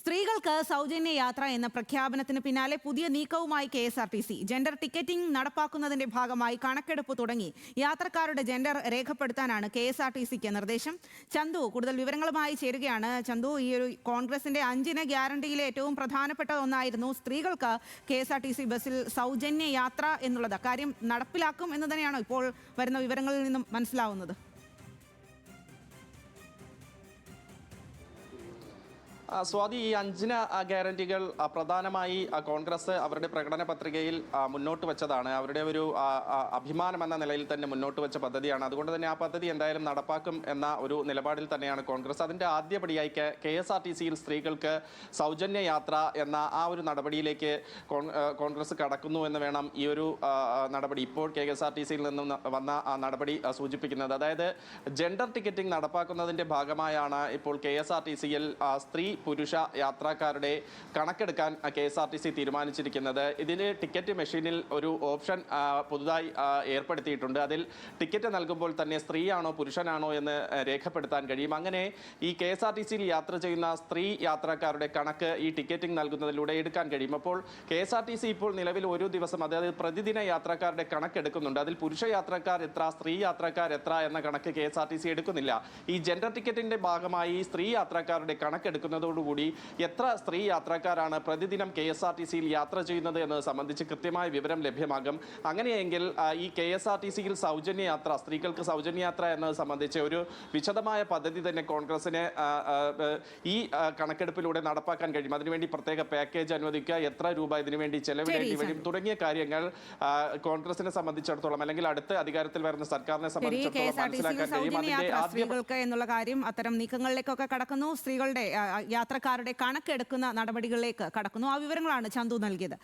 സ്ത്രീകൾക്ക് സൗജന്യ യാത്ര എന്ന പ്രഖ്യാപനത്തിന് പിന്നാലെ പുതിയ നീക്കവുമായി KSRTC. ജെൻഡർ ടിക്കറ്റിംഗ് നടപ്പാക്കുന്നതിന്റെ ഭാഗമായി കണക്കെടുപ്പ് തുടങ്ങി. യാത്രക്കാരുടെ ജെൻഡർ രേഖപ്പെടുത്താനാണ് KSRTCക്ക് നിർദ്ദേശം. ചന്തു കൂടുതൽ വിവരങ്ങളുമായി ചേരുകയാണ്. ചന്തു, ഈ ഒരു കോൺഗ്രസിന്റെ 5 ഗ്യാരണ്ടിയിലെ ഏറ്റവും പ്രധാനപ്പെട്ട ഒന്നായിരുന്നു സ്ത്രീകൾക്ക് KSRTC ബസ്സിൽ സൗജന്യ യാത്ര എന്നുള്ളത്. കാര്യം നടപ്പിലാക്കും എന്ന് തന്നെയാണോ ഇപ്പോൾ വരുന്ന വിവരങ്ങളിൽ നിന്നും മനസ്സിലാവുന്നത്? സ്വാതി, ഈ 5 ഗ്യാരണ്ടികൾ പ്രധാനമായി കോൺഗ്രസ് അവരുടെ പ്രകടന പത്രികയിൽ മുന്നോട്ട് വെച്ചതാണ്. അവരുടെ ഒരു അഭിമാനം എന്ന നിലയിൽ തന്നെ മുന്നോട്ട് വെച്ച പദ്ധതിയാണ്. അതുകൊണ്ട് തന്നെ ആ പദ്ധതി എന്തായാലും നടപ്പാക്കും എന്ന ഒരു നിലപാടിൽ തന്നെയാണ് കോൺഗ്രസ്. അതിൻ്റെ ആദ്യപടിയായി KSRTCയിൽ സ്ത്രീകൾക്ക് സൗജന്യ യാത്ര എന്ന ആ ഒരു നടപടിയിലേക്ക് കോൺഗ്രസ് കടക്കുന്നു എന്ന് വേണം ഈ ഒരു നടപടി, ഇപ്പോൾ KSRTCയിൽ നിന്നും വന്ന ആ നടപടി സൂചിപ്പിക്കുന്നത്. അതായത് ജെൻഡർ ടിക്കറ്റിംഗ് നടപ്പാക്കുന്നതിൻ്റെ ഭാഗമായാണ് ഇപ്പോൾ KSRTCയിൽ സ്ത്രീ പുരുഷ യാത്രക്കാരുടെ കണക്കെടുക്കാൻ KSRTC തീരുമാനിച്ചിരിക്കുന്നത്. ഇതിന് ടിക്കറ്റ് മെഷീനിൽ ഒരു ഓപ്ഷൻ പുതുതായി ഏർപ്പെടുത്തിയിട്ടുണ്ട്. അതിൽ ടിക്കറ്റ് നൽകുമ്പോൾ തന്നെ സ്ത്രീയാണോ പുരുഷനാണോ എന്ന് രേഖപ്പെടുത്താൻ കഴിയും. അങ്ങനെ ഈ KSRTCയിൽ യാത്ര ചെയ്യുന്ന സ്ത്രീ യാത്രക്കാരുടെ കണക്ക് ഈ ടിക്കറ്റിംഗ് നൽകുന്നതിലൂടെ എടുക്കാൻ കഴിയും. അപ്പോൾ KSRTC ഇപ്പോൾ നിലവിൽ ഒരു ദിവസം, അതായത് പ്രതിദിന യാത്രക്കാരുടെ കണക്കെടുക്കുന്നുണ്ട്. അതിൽ പുരുഷ യാത്രക്കാർ എത്ര, സ്ത്രീ യാത്രക്കാർ എത്ര എന്ന കണക്ക് KSRTC എടുക്കുന്നില്ല. ഈ ജെൻഡർ ടിക്കറ്റിന്റെ ഭാഗമായി സ്ത്രീ യാത്രക്കാരുടെ കണക്കെടുക്കുന്നതോടുകൂടി എത്ര സ്ത്രീ യാത്രക്കാരാണ് പ്രതിദിനം KSRTCയിൽ യാത്ര ചെയ്യുന്നത് എന്നത് സംബന്ധിച്ച് കൃത്യമായ വിവരം ലഭ്യമാകും. അങ്ങനെയെങ്കിൽ ഈ KSRTCയിൽ സൗജന്യ യാത്ര, സ്ത്രീകൾക്ക് സൗജന്യ യാത്ര എന്നത് സംബന്ധിച്ച് ഒരു വിശദമായ പദ്ധതി തന്നെ കോൺഗ്രസിന് ഈ കണക്കെടുപ്പിലൂടെ നടപ്പാക്കാൻ കഴിയും. അതിനുവേണ്ടി പ്രത്യേക പാക്കേജ് അനുവദിക്കുക, എത്ര രൂപ ഇതിനുവേണ്ടി ചെലവിടേണ്ടി വരും തുടങ്ങിയ കാര്യങ്ങൾ കോൺഗ്രസിനെ സംബന്ധിച്ചിടത്തോളം, അല്ലെങ്കിൽ അടുത്ത അധികാരത്തിൽ വരുന്ന സർക്കാരിനെ സംബന്ധിച്ചിടത്തോളം മനസ്സിലാക്കാൻ കഴിയും. സ്ത്രീകൾക്ക് എന്നുള്ള കാര്യം അത്തരം നീക്കങ്ങളിലേക്കൊക്കെ കടക്കുന്നു. സ്ത്രീകളുടെ യാത്രക്കാരുടെ കണക്കെടുക്കുന്ന നടപടികളിലേക്ക് കടക്കുന്നു. ആ വിവരങ്ങളാണ് ചന്തു നൽകിയത്.